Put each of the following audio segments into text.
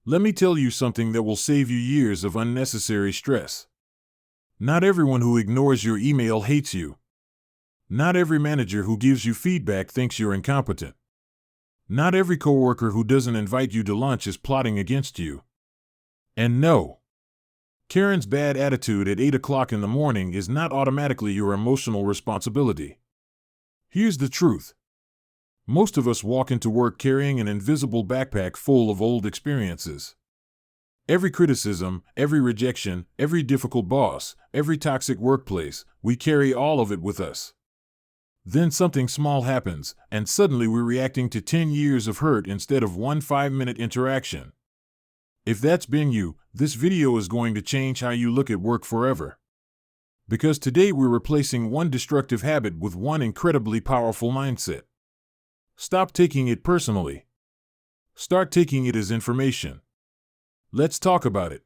Let me tell you something that will save you years of unnecessary stress. Not everyone who ignores your email hates you. Not every manager who gives you feedback thinks you're incompetent. Not every coworker who doesn't invite you to lunch is plotting against you. And no, Karen's bad attitude at 8 o'clock in the morning is not automatically your emotional responsibility. Here's the truth. Most of us walk into work carrying an invisible backpack full of old experiences. Every criticism, every rejection, every difficult boss, every toxic workplace, we carry all of it with us. Then something small happens, and suddenly we're reacting to 10 years of hurt instead of one 5-minute interaction. If that's been you, this video is going to change how you look at work forever. Because today we're replacing one destructive habit with one incredibly powerful mindset. Stop taking it personally. Start taking it as information. Let's talk about it.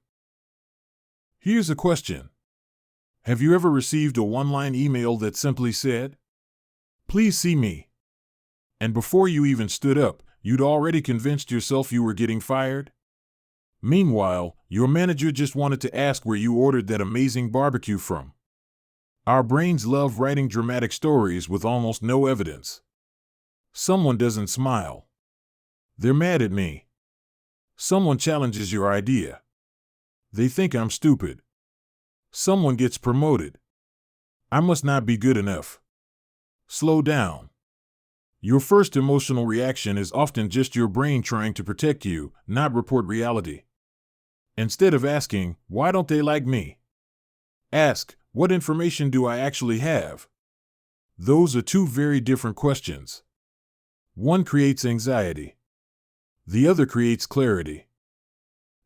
Here's a question. Have you ever received a one-line email that simply said, "Please see me"? And before you even stood up, you'd already convinced yourself you were getting fired? Meanwhile, your manager just wanted to ask where you ordered that amazing barbecue from. Our brains love writing dramatic stories with almost no evidence. Someone doesn't smile. They're mad at me. Someone challenges your idea. They think I'm stupid. Someone gets promoted. I must not be good enough. Slow down. Your first emotional reaction is often just your brain trying to protect you, not report reality. Instead of asking, "Why don't they like me?" ask, "What information do I actually have?" Those are two very different questions. One creates anxiety. The other creates clarity.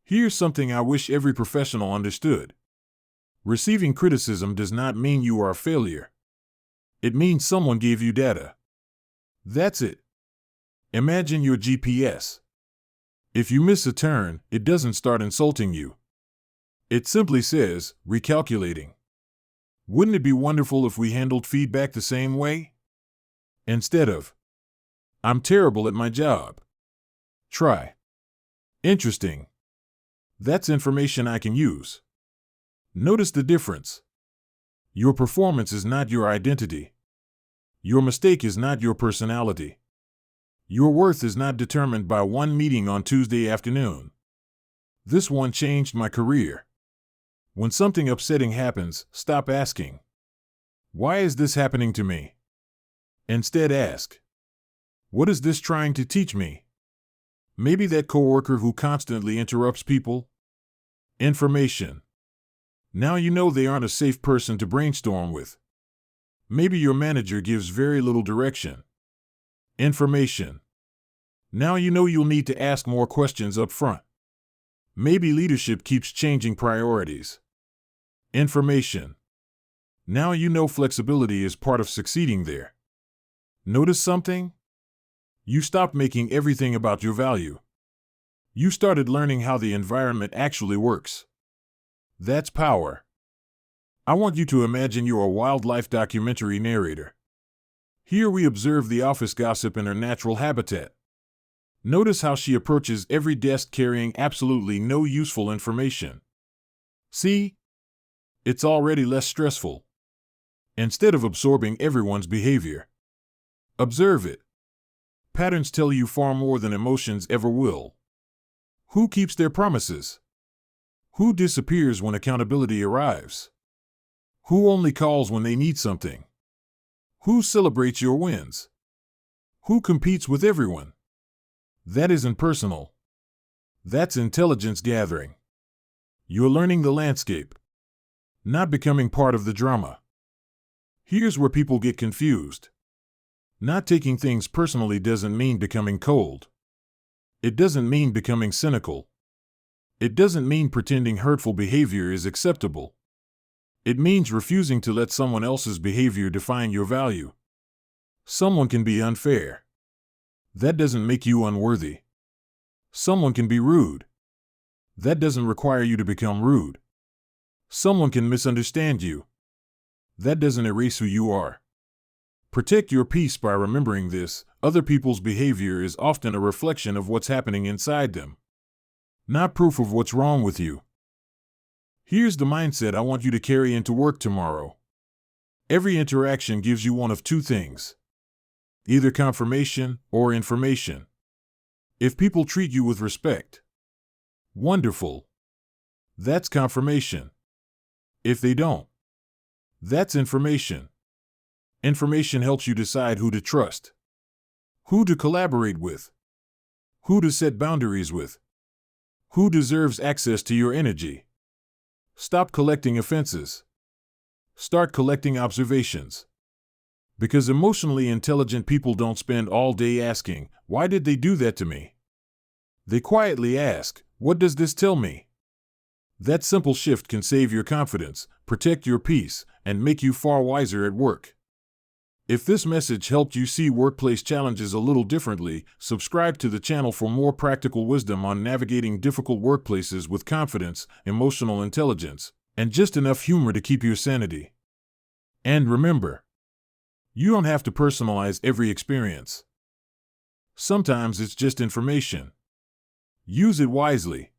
Here's something I wish every professional understood. Receiving criticism does not mean you are a failure. It means someone gave you data. That's it. Imagine your GPS. If you miss a turn, it doesn't start insulting you. It simply says, "Recalculating." Wouldn't it be wonderful if we handled feedback the same way? Instead of, "I'm terrible at my job. Try." Interesting. That's information I can use. Notice the difference. Your performance is not your identity. Your mistake is not your personality. Your worth is not determined by one meeting on Tuesday afternoon. This one changed my career. When something upsetting happens, stop asking, "Why is this happening to me?" Instead ask, "What is this trying to teach me?" Maybe that coworker who constantly interrupts people? Information. Now you know they aren't a safe person to brainstorm with. Maybe your manager gives very little direction. Information. Now you know you'll need to ask more questions up front. Maybe leadership keeps changing priorities. Information. Now you know flexibility is part of succeeding there. Notice something? You stopped making everything about your value. You started learning how the environment actually works. That's power. I want you to imagine you're a wildlife documentary narrator. Here we observe the office gossip in her natural habitat. Notice how she approaches every desk carrying absolutely no useful information. See? It's already less stressful. Instead of absorbing everyone's behavior, observe it. Patterns tell you far more than emotions ever will. Who keeps their promises? Who disappears when accountability arrives? Who only calls when they need something? Who celebrates your wins? Who competes with everyone? That isn't personal. That's intelligence gathering. You're learning the landscape, not becoming part of the drama. Here's where people get confused. Not taking things personally doesn't mean becoming cold. It doesn't mean becoming cynical. It doesn't mean pretending hurtful behavior is acceptable. It means refusing to let someone else's behavior define your value. Someone can be unfair. That doesn't make you unworthy. Someone can be rude. That doesn't require you to become rude. Someone can misunderstand you. That doesn't erase who you are. Protect your peace by remembering this. Other people's behavior is often a reflection of what's happening inside them. not proof of what's wrong with you. Here's the mindset I want you to carry into work tomorrow. Every interaction gives you one of two things: either confirmation or information. If people treat you with respect, wonderful. That's confirmation. If they don't, that's information. Information helps you decide who to trust, who to collaborate with, who to set boundaries with, who deserves access to your energy. Stop collecting offenses. Start collecting observations. Because emotionally intelligent people don't spend all day asking, "Why did they do that to me?" They quietly ask, "What does this tell me?" That simple shift can save your confidence, protect your peace, and make you far wiser at work. If this message helped you see workplace challenges a little differently, subscribe to the channel for more practical wisdom on navigating difficult workplaces with confidence, emotional intelligence, and just enough humor to keep your sanity. And remember, you don't have to personalize every experience. Sometimes it's just information. Use it wisely.